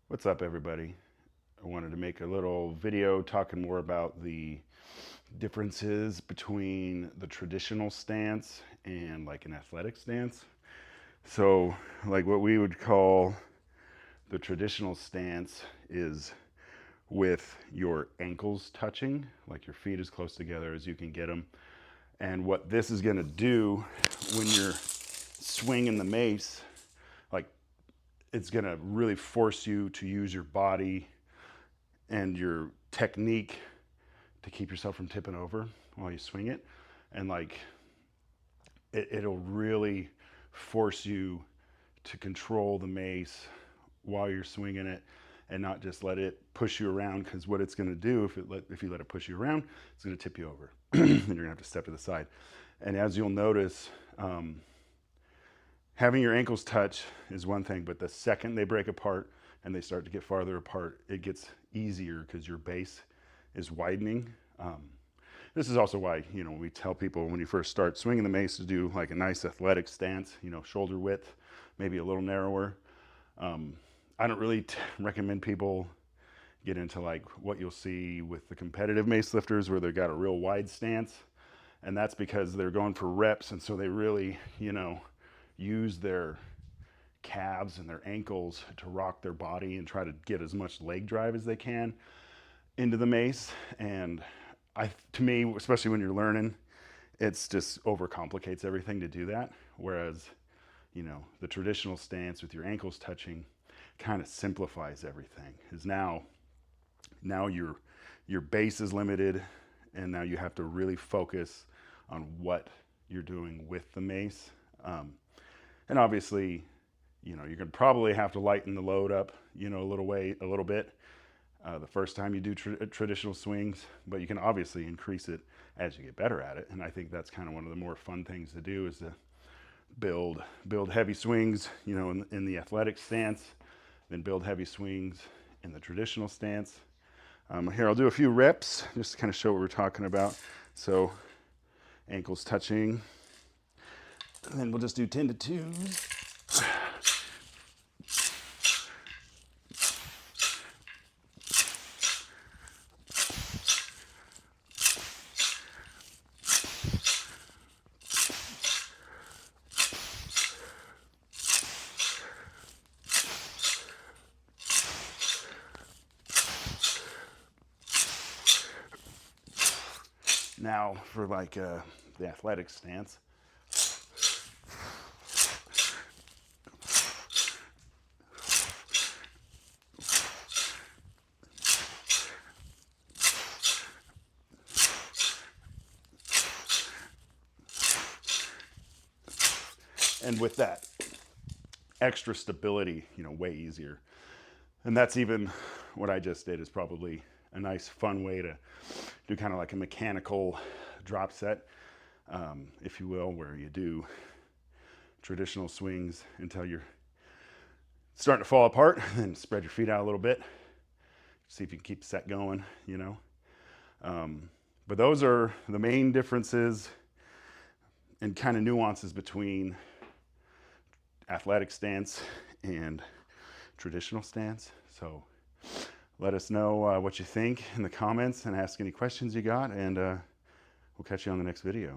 What's up, everybody? I wanted to make a little video talking more about the differences between the traditional stance and like an athletic stance. So, like what we would call the traditional stance is with your ankles touching, like your feet as close together as you can get them. And what this is going to do when you're swinging the mace, like it's going to really force you to use your body and your technique to keep yourself from tipping over while you swing it. And like it'll really force you to control the mace while you're swinging it and not just let it push you around, because what it's going to do if you let it push you around, it's going to tip you over and you're going to have to step to the side. And as you'll notice, having your ankles touch is one thing, but the second they break apart and they start to get farther apart, it gets easier because your base is widening. This is also why, we tell people when you first start swinging the mace to do like a nice athletic stance, shoulder width, maybe a little narrower. I don't really recommend people get into like what you'll see with the competitive mace lifters where they've got a real wide stance. And that's because they're going for reps. And so they really, use their calves and their ankles to rock their body and try to get as much leg drive as they can into the mace. And to me, especially when you're learning, it's just overcomplicates everything to do that. Whereas, the traditional stance with your ankles touching kind of simplifies everything. Is now your base is limited, and now you have to really focus on what you're doing with the mace. And obviously, you're going to probably have to lighten the load up, a little bit the first time you do traditional swings, but you can obviously increase it as you get better at it. And I think that's kind of one of the more fun things to do, is to build heavy swings, in the athletic stance, then build heavy swings in the traditional stance. Here, I'll do a few reps just to kind of show what we're talking about. So ankles touching, and then we'll just do 10 to 2s. Now for like the athletic stance. And with that extra stability, way easier. And that's even what I just did is probably a nice fun way to do kind of like a mechanical drop set, if you will, where you do traditional swings until you're starting to fall apart, and spread your feet out a little bit. See if you can keep the set going, But those are the main differences and kind of nuances between athletic stance and traditional stance. So let us know what you think in the comments, and ask any questions you got, and we'll catch you on the next video.